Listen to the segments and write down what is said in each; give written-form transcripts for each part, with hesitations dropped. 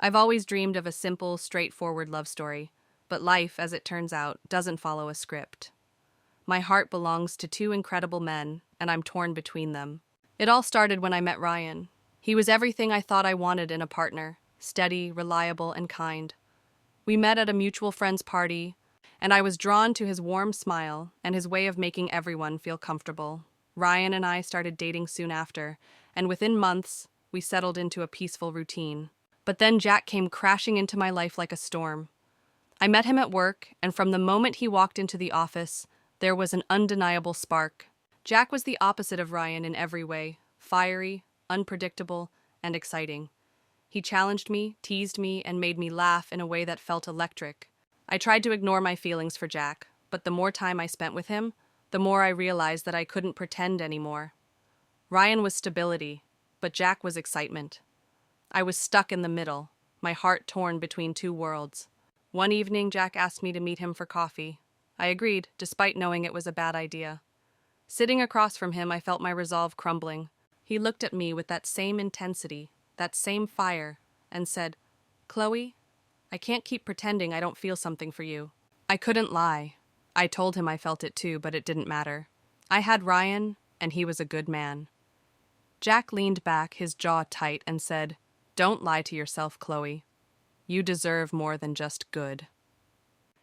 I've always dreamed of a simple, straightforward love story, but life, as it turns out, doesn't follow a script. My heart belongs to two incredible men, and I'm torn between them. It all started when I met Ryan. He was everything I thought I wanted in a partner: steady, reliable, and kind. We met at a mutual friend's party, and I was drawn to his warm smile and his way of making everyone feel comfortable. Ryan and I started dating soon after, and within months, we settled into a peaceful routine. But then Jack came crashing into my life like a storm. I met him at work, and from the moment he walked into the office, there was an undeniable spark. Jack was the opposite of Ryan in every way: fiery, unpredictable, and exciting. He challenged me, teased me, and made me laugh in a way that felt electric. I tried to ignore my feelings for Jack, but the more time I spent with him, the more I realized that I couldn't pretend anymore. Ryan was stability, but Jack was excitement. I was stuck in the middle, my heart torn between two worlds. One evening, Jack asked me to meet him for coffee. I agreed, despite knowing it was a bad idea. Sitting across from him, I felt my resolve crumbling. He looked at me with that same intensity, that same fire, and said, "Chloe, I can't keep pretending I don't feel something for you." I couldn't lie. I told him I felt it too, but it didn't matter. I had Ryan, and he was a good man. Jack leaned back, his jaw tight, and said, "Don't lie to yourself, Chloe. You deserve more than just good."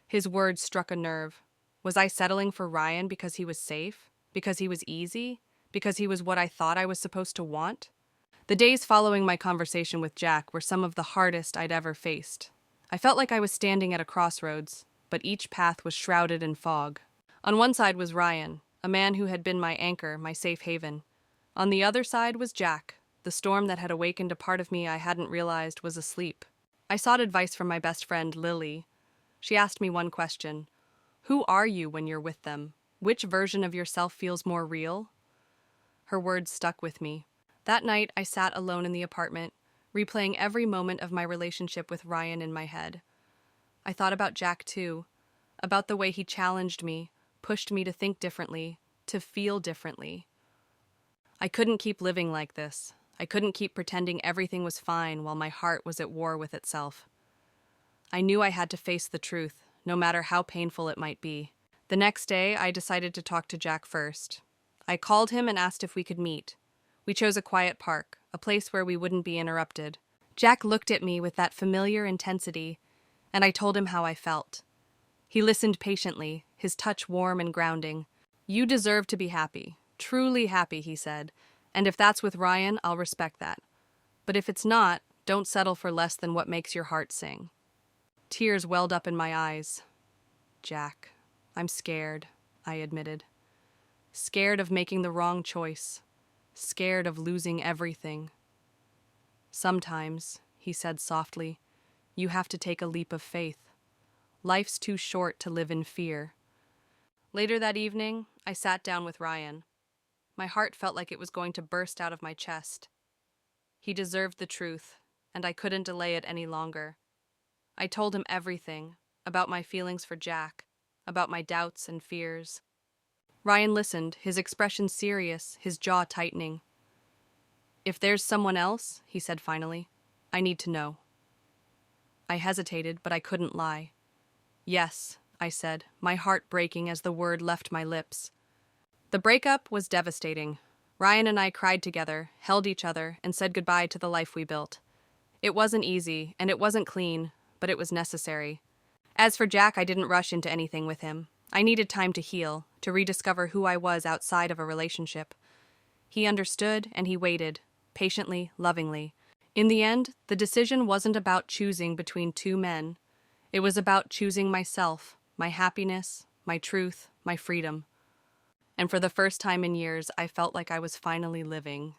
His words struck a nerve. Was I settling for Ryan because he was safe? Because he was easy? Because he was what I thought I was supposed to want? The days following my conversation with Jack were some of the hardest I'd ever faced. I felt like I was standing at a crossroads, but each path was shrouded in fog. On one side was Ryan, a man who had been my anchor, my safe haven. On the other side was Jack, the storm that had awakened a part of me I hadn't realized was asleep. I sought advice from my best friend, Lily. She asked me one question: who are you when you're with them? Which version of yourself feels more real? Her words stuck with me. That night, I sat alone in the apartment, replaying every moment of my relationship with Ryan in my head. I thought about Jack too, about the way he challenged me, pushed me to think differently, to feel differently. I couldn't keep living like this. I couldn't keep pretending everything was fine while my heart was at war with itself. I knew I had to face the truth, no matter how painful it might be. The next day, I decided to talk to Jack first. I called him and asked if we could meet. We chose a quiet park, a place where we wouldn't be interrupted. Jack looked at me with that familiar intensity, and I told him how I felt. He listened patiently, his touch warm and grounding. "You deserve to be happy, truly happy," he said, "and if that's with Ryan, I'll respect that. But if it's not, don't settle for less than what makes your heart sing." Tears welled up in my eyes. "Jack, I'm scared," I admitted. Scared of making the wrong choice. Scared of losing everything. "Sometimes," he said softly, "you have to take a leap of faith. Life's too short to live in fear." Later that evening, I sat down with Ryan. My heart felt like it was going to burst out of my chest. He deserved the truth, and I couldn't delay it any longer. I told him everything, about my feelings for Jack, about my doubts and fears. Ryan listened, his expression serious, his jaw tightening. "If there's someone else," he said finally, "I need to know." I hesitated, but I couldn't lie. "Yes," I said, my heart breaking as the word left my lips. The breakup was devastating. Ryan and I cried together, held each other, and said goodbye to the life we built. It wasn't easy, and it wasn't clean, but it was necessary. As for Jack, I didn't rush into anything with him. I needed time to heal, to rediscover who I was outside of a relationship. He understood, and he waited, patiently, lovingly. In the end, the decision wasn't about choosing between two men. It was about choosing myself, my happiness, my truth, my freedom. And for the first time in years, I felt like I was finally living,